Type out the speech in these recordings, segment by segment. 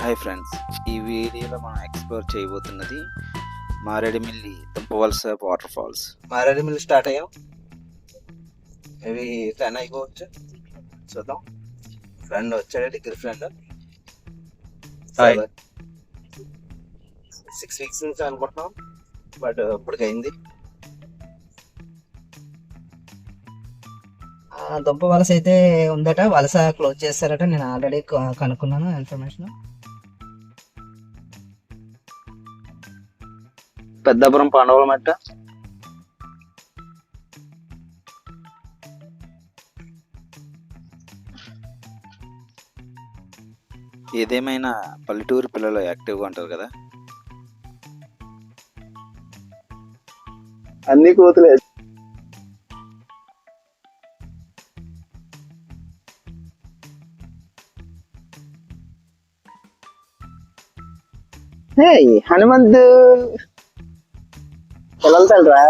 Hi friends, ఈ వీడియోలో మనం ఎక్స్ప్లోర్ చేయబోతున్నది Maredumilli Dumpavalasa water falls. Maredumilli start అయ్యాం. ఇవి 10 అయిపోవచ్చు. చూద్దాం. ఫ్రెండ్ వచ్చాడు, డిగ్రీ ఫ్రెండ్. 6 వీక్స్ నుంచి అనుకుంటున్నాం, బట్ ఇప్పటికైంది. దుంప వలస అయితే ఉందట, వలస క్లోజ్ చేస్తారట. నేను ఆల్రెడీ కనుక్కున్నాను ఇన్ఫర్మేషన్. పెద్దాపురం పాండవుల మట్ట. ఏదేమైనా పల్లెటూరు పిల్లలు యాక్టివ్గా ఉంటారు కదా. అన్ని కోతులే. హనుమంతు వెళ్తాడురా.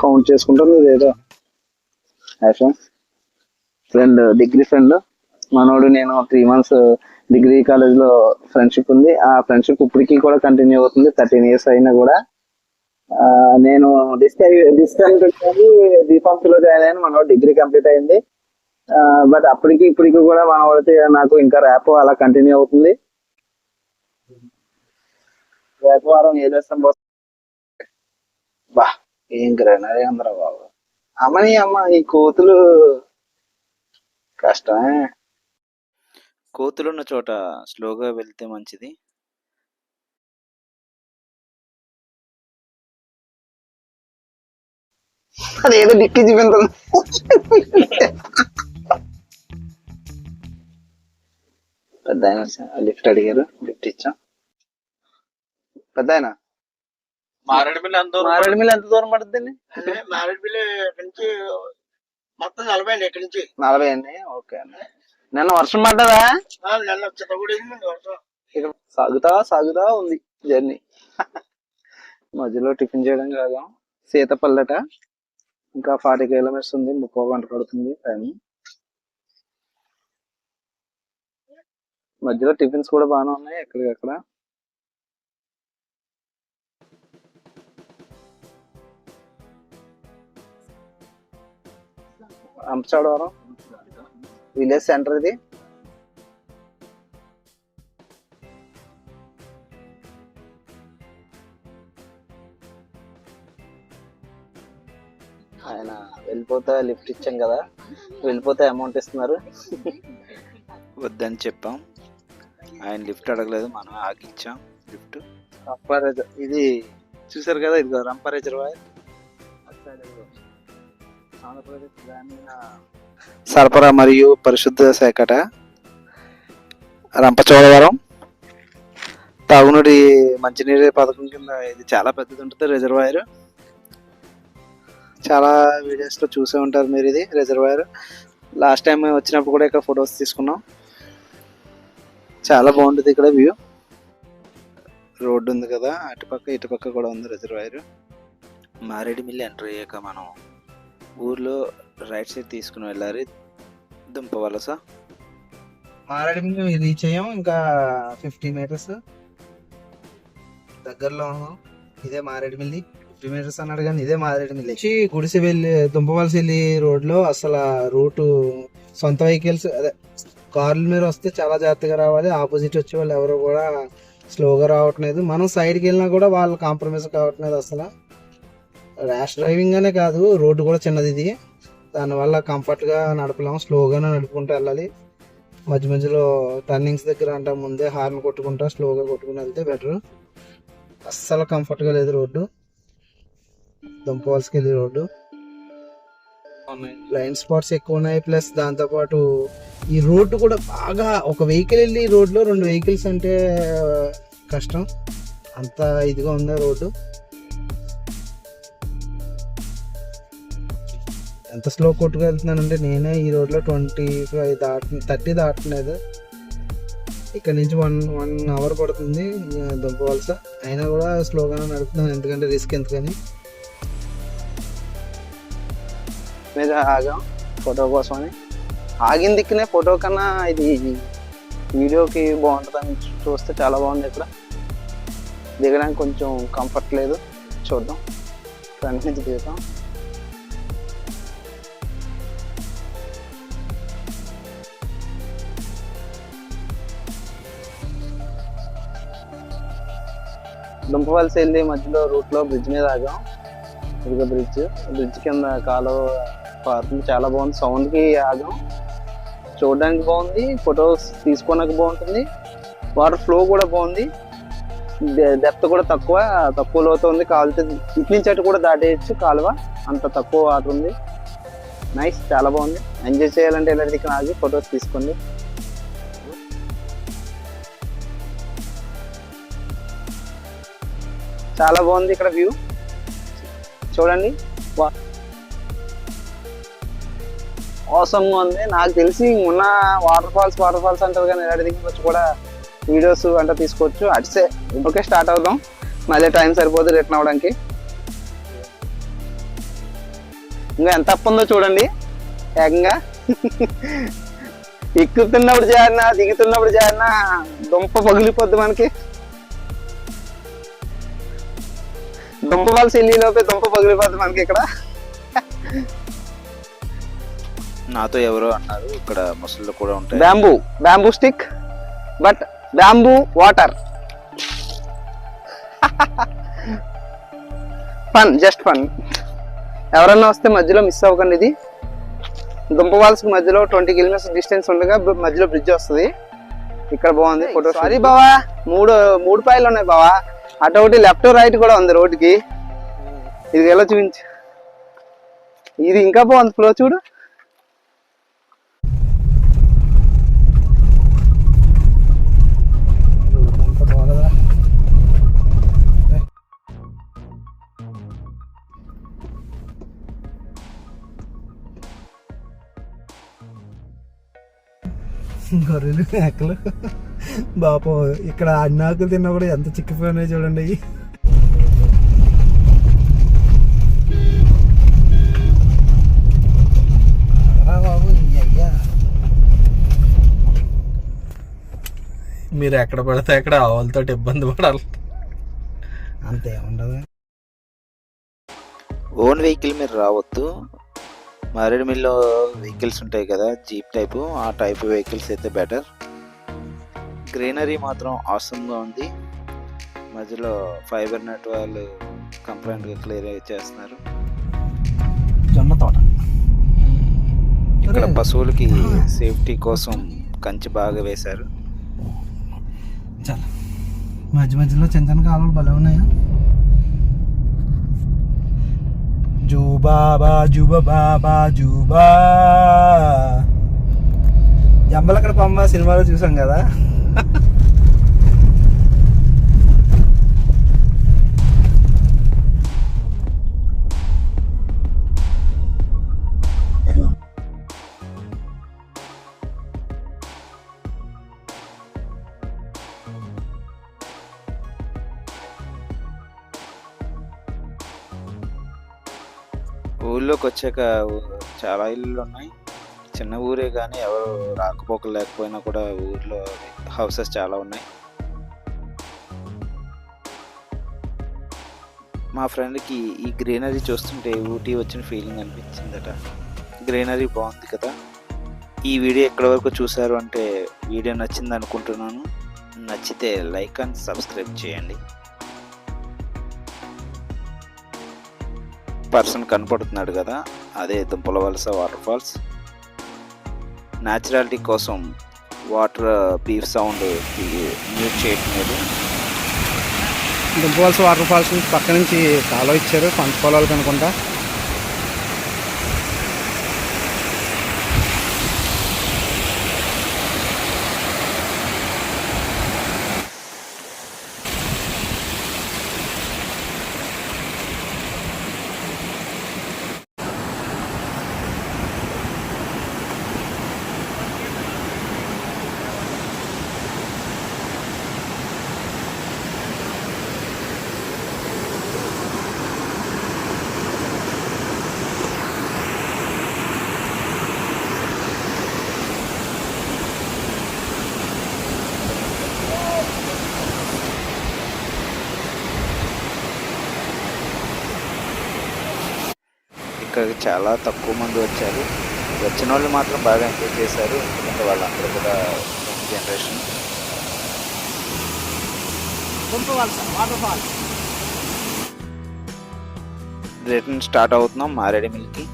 కౌంట్ చేసుకుంటుంది ఏదో. ఫ్రెండ్, డిగ్రీ ఫ్రెండ్ మనోడు. నేను 3 months డిగ్రీ కాలేజ్ లో ఫ్రెండ్షిప్ ఉంది. ఆ ఫ్రెండ్షిప్ ఇప్పటికీ కూడా కంటిన్యూ అవుతుంది. 13 years అయినా కూడా. నేను బీఫార్మసీ లో జాయిన్ అయ్యాను. మనోడు డిగ్రీ కంప్లీట్ అయింది. బట్ అప్పటికి ఇప్పటికి కూడా మనోడితే నాకు ఇంకా ర్యాప్ అలా కంటిన్యూ అవుతుంది. రేపు వారం ఏ చేస్తాం బా, ఏం గ్రైనరీ అందరా బాబు. అమ్మ ఈ కోతులు కష్టమే. కోతులున్న చోట స్లోగా వెళ్తే మంచిది. అదేదో డిక్కి చూపించింది. పెద్ద లిఫ్ట్ అడిగారు, లిఫ్ట్ ఇచ్చాం. పెద్ద ఆయన మారేడుమిల్లి ఎంత దూరం పడుతుంది? మారేడుమిల్లి నుంచి మొత్తం 40 అండి. ఇక్కడి నుంచి 40 అండి. ఓకే అండి. నిన్న వర్షం పడ్డదా? నిన్న చిత్తగూడెంది వర్షం. సాగుతా ఉంది జర్నీ. మధ్యలో టిఫిన్ చేయడం కాదు. సీతపల్లెట ఇంకా 40 kilometers ఉంది. 30 గంట పడుతుంది టైం. మధ్యలో టిఫిన్స్ కూడా బాగానే ఉన్నాయి ఎక్కడికక్కడ. రంపచోడవరం విలేజ్ సెంటర్ ఇది. ఆయన వెళ్ళిపోతే లిఫ్ట్ ఇచ్చాం కదా, వెళ్ళిపోతే అమౌంట్ ఇస్తున్నారు. వద్దని చెప్పాం, ఆయన లిఫ్ట్ అడగలేదు, మనం ఆగిచ్చాం లిఫ్ట్. ఇది చూసారు కదా, ఇది రంప రిజర్వాయర్. ఆంధ్రప్రదేశ్ గ్రామీణ సరఫరా మరియు పరిశుద్ధ శాఖట రంపచోడవరం తాగునీటి మంచినీటి పథకం కింద ఇది చాలా పెద్దది ఉంటుంది రిజర్వాయర్. చాలా వీడియోస్లో చూసే ఉంటారు మీరు ఇది రిజర్వాయర్. లాస్ట్ టైం వచ్చినప్పుడు కూడా ఇక్కడ ఫొటోస్ తీసుకున్నాం. చాలా బాగుంటుంది ఇక్కడ వ్యూ. రోడ్డు ఉంది కదా, అటుపక్క ఇటుపక్క కూడా ఉంది రిజర్వాయర్. మారేడుమిల్లి ఎంటర్ అయ్యాక మనం ఊర్లో రైట్ సైడ్ తీసుకుని వెళ్ళాలి. దుంపవలస. మారేడుమిల్లి రీచ్ అయ్యాం. ఇంకా 50 meters దగ్గరలో ఉన్నాం. ఇదే మారేడుమిల్లి. 50 meters అన్నాడు కానీ ఇదే మారేడుమిల్లి. గుడిసె వెళ్ళి దుంపవలస వెళ్ళి రోడ్లో అసలు రూటు సొంత వెహికల్స్, అదే కార్ల మీద వస్తే చాలా జాగ్రత్తగా రావాలి. ఆపోజిట్ వచ్చే వాళ్ళు ఎవరు కూడా స్లోగా రావట్లేదు. మనం సైడ్కి వెళ్ళినా కూడా వాళ్ళు కాంప్రమైజ్ కావట్లేదు. అసలు ర్యాష్ డ్రైవింగ్ అనే కాదు, రోడ్డు కూడా చిన్నది ఇది. దానివల్ల కంఫర్ట్గా నడపలేము, స్లోగానే నడుపుకుంటూ వెళ్ళాలి. మధ్య మధ్యలో టర్నింగ్స్ దగ్గర అంటే ముందే హార్న్ కొట్టుకుంటా స్లోగా కొట్టుకుని వెళ్తే బెటర్. అస్సలు కంఫర్ట్గా లేదు రోడ్డు, దుంపవలసకి వెళ్ళి రోడ్డు. బ్లైండ్ స్పాట్స్ ఎక్కువ ఉన్నాయి. ప్లస్ దాంతోపాటు ఈ రోడ్డు కూడా బాగా, ఒక వెహికల్ వెళ్ళి రోడ్లో 2 vehicles అంటే కష్టం. అంత ఇదిగా ఉందా రోడ్డు. ఎంత స్లో కొట్టుకు వెళ్తున్నానంటే నేనే ఈ రోడ్లో 30 దాటలేదు. ఇక్కడ నుంచి 1 hour పడుతుంది దుంపవలస. అయినా కూడా స్లోగానే నడుపుతున్నాను, ఎందుకంటే రిస్క్ ఎందుకని. మీద ఆగాం ఫోటో కోసమని. ఆగిన దిక్కునే ఫోటో కన్నా ఇది వీడియోకి బాగుంటుందని చూస్తే చాలా బాగుంది. ఇక్కడ దిగడానికి కొంచెం కంఫర్ట్ లేదు. చూద్దాం, ఫ్రంట్ నుంచి దిగుతాం. దుంపవలసి వెళ్ళి మధ్యలో రూట్లో బ్రిడ్జ్ మీద ఆగాం. ఇదిగో బ్రిడ్జ్ కింద కాలువ పారుతుంది, చాలా బాగుంది. సౌండ్కి ఆగాం. చూడడానికి బాగుంది, ఫొటోస్ తీసుకోవడానికి బాగుంటుంది. వాటర్ ఫ్లో కూడా బాగుంది, డెప్త్ కూడా తక్కువ లోతు ఉంది. కాలుతో ఇటు నుంచి అటు కూడా దాటేయచ్చు కాలువ, అంత తక్కువ వాటర్ ఉంది. నైస్, చాలా బాగుంది. ఎంజాయ్ చేయాలంటే ఇలాంటి ఇక్కడ ఆగి ఫొటోస్ తీసుకోండి. చాలా బాగుంది ఇక్కడ వ్యూ చూడండి. అవసరంగా ఉంది. నాకు తెలిసి ఉన్న వాటర్ ఫాల్స్ అంటారు కానీ ఇలాంటి దగ్గర వచ్చి కూడా వీడియోస్ అంటే తీసుకోవచ్చు. అట్సే ఓకే, స్టార్ట్ అవుదాం. మళ్ళీ టైం సరిపోతుంది రిటర్న్ అవ్వడానికి. ఇంకా ఎంత అప్పు ఉందో చూడండి. ఏకంగా ఎక్కుతున్నప్పుడు చేరినా దిగుతున్నప్పుడు చేరినా దుంప పగిలిపోద్ది మనకి. దుంప వలస వెళ్ళిలోపే దుంప పగిలిపోద్ది మనకి ఇక్కడ. నాతో ఎవరో అన్నారు ఇక్కడ ముసళ్ళు కూడా ఉంటాయి. Bamboo stick but bamboo water. Just fun. ఎవరన్నా వస్తే మధ్యలో మిస్ అవ్వకండి. ఇది దుంప వాల్స్కి మధ్యలో 20 కిలోమీటర్స్ డిస్టెన్స్ ఉండగా మధ్యలో బ్రిడ్జ్ వస్తుంది. ఇక్కడ బాగుంది ఫోటో. సారీ బావా, మూడు పాయలు ఉన్నాయి బావా. అటు ఒకటి లెఫ్ట్ రైట్ కూడా ఉంది రోడ్డుకి. ఇది ఎలా చూపించు. ఇది ఇంకా బాగుంది ఫ్లో చూడు. గొర్రెలు మేకలు బాపో, ఇక్కడ అన్నాకులు తిన్నా కూడా ఎంత చిక్కిపోయినాయి చూడండి. బాబు అయ్యా, మీరు ఎక్కడ పడితే అక్కడ ఆవులతో ఇబ్బంది పడాలి, అంతే ఉండదు. ఓన్ వెహికల్ మీరు రావద్దు. మారేడుమిల్లో వెహికల్స్ ఉంటాయి కదా, జీప్ టైపు, ఆ టైప్ వెహికల్స్ అయితే బెటర్. గ్రీనరీ మాత్రం ఆసమ్గా ఉంది. మధ్యలో ఫైబర్ నెట్ వాళ్ళు కంప్లైంట్గా క్లియర్ చేస్తున్నారు. జొన్న తోట. ఇక్కడ పశువులకి సేఫ్టీ కోసం కంచి బాగా వేశారు. చాలా మధ్యలో చిన్న చిన్న కాలువలు భలే ఉన్నాయా. జూబా జంబలక్కడ పంబ సినిమాలో చూసాం కదా. ఊళ్ళోకి వచ్చాక చాలా ఇళ్ళు ఉన్నాయి. చిన్న ఊరే కానీ ఎవరు రాకపోకలు లేకపోయినా కూడా ఊర్లో హౌసెస్ చాలా ఉన్నాయి. మా ఫ్రెండ్కి ఈ గ్రీనరీ చూస్తుంటే ఊటీ వచ్చిన ఫీలింగ్ అనిపించిందట. గ్రీనరీ బాగుంది కదా. ఈ వీడియో ఎక్కడి వరకు చూసారు అంటే వీడియో నచ్చింది అనుకుంటున్నాను. నచ్చితే లైక్ అండ్ సబ్స్క్రైబ్ చేయండి. పర్సన్ కనపడుతున్నాడు కదా, అదే దుంపల వలస వాటర్ ఫాల్స్. న్యాచురాలిటీ కోసం వాటర్ బీఫ్ సౌండ్ మ్యూట్ చేయట్లేదు. దుంప వలస వాటర్ ఫాల్స్ పక్క నుంచి కాలువ ఇచ్చారు, పంట పొలాలకు అనుకుంటా. ఇక్కడికి చాలా తక్కువ మంది వచ్చారు. వచ్చిన వాళ్ళు మాత్రం బాగా ఎంజాయ్ చేశారు. ఎందుకంటే వాళ్ళందరూ కూడా యంగ్ జనరేషన్. రిటర్న్ స్టార్ట్ అవుతున్నాం మారేడుమిల్లికి.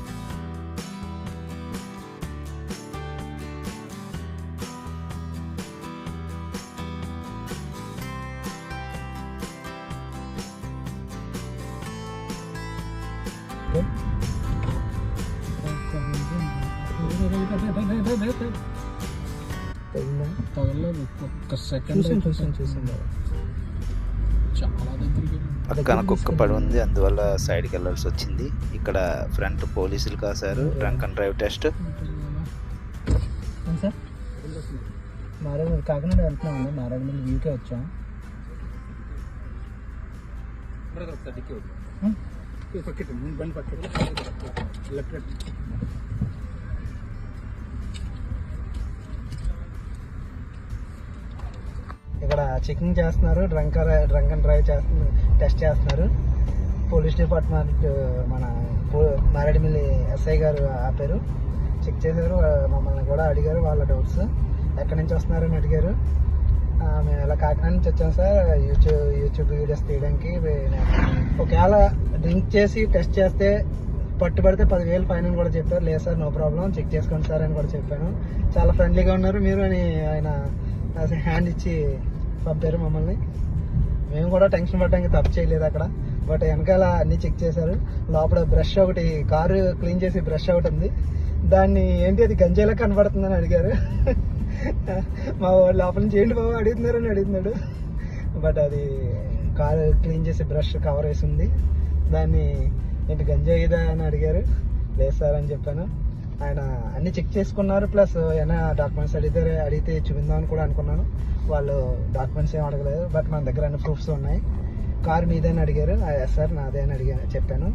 పక్కన కుక్క పడి ఉంది, అందువల్ల సైడ్కి వెళ్ళాల్సి వచ్చింది. ఇక్కడ ఫ్రంట్ పోలీసులు కాశారు. Drunk and drive test. Sir Maredumilli Kakinada వెళ్తున్నామండి. మారేడుమిల్లి వ్యూకే వచ్చాం. ఇక్కడ చెకింగ్ చేస్తున్నారు. డ్రంక్ అండ్ డ్రైవ్ చేస్తున్నారు, టెస్ట్ చేస్తున్నారు. పోలీస్ డిపార్ట్మెంట్ మన మారేడుమిల్లి ఎస్ఐ గారు ఆపారు, చెక్ చేశారు. మమ్మల్ని కూడా అడిగారు వాళ్ళ డౌట్స్. ఎక్కడి నుంచి వస్తున్నారని అడిగారు. మేము ఇలా కాకినాడ నుంచి వచ్చాం సార్, యూట్యూబ్ వీడియోస్ తీయడానికి. ఒకవేళ డ్రింక్ చేసి టెస్ట్ చేస్తే పట్టుబడితే 10,000 ఫైన్ అని కూడా చెప్పారు. లేదు సార్, నో ప్రాబ్లం, చెక్ చేసుకోండి సార్ అని కూడా చెప్పాను. చాలా ఫ్రెండ్లీగా ఉన్నారు మీరు అని ఆయన హ్యాండ్ ఇచ్చి పంపారు మమ్మల్ని. మేము కూడా టెన్షన్ పడడానికి తప్పు చేయలేదు అక్కడ. బట్ వెనకాల అన్ని చెక్ చేశారు. లోపల బ్రష్ ఒకటి, కారు క్లీన్ చేసి బ్రష్ ఒకటి ఉంది, దాన్ని ఏంటి అది గంజాయిలా కనబడుతుందని అడిగారు. మా లోపల నుంచి ఏంటి బాబు అడుగుతున్నారని అడుగుతున్నాడు. బట్ అది కారు క్లీన్ చేసి బ్రష్ కవర్ వేసి ఉంది, దాన్ని ఏంటి గంజాయిదా అని అడిగారు. లేదు సార్ అని చెప్పాను. ఆయన అన్ని చెక్ చేసుకున్నారు. ప్లస్ ఏమైనా డాక్యుమెంట్స్ అడిగితే చూపిందామని కూడా అనుకున్నాను. వాళ్ళు డాక్యుమెంట్స్ ఏం అడగలేదు. బట్ మన దగ్గర అన్ని ప్రూఫ్స్ ఉన్నాయి. కార్ మీదే అని అడిగారు. ఎస్ సార్ నాదే అని చెప్పాను.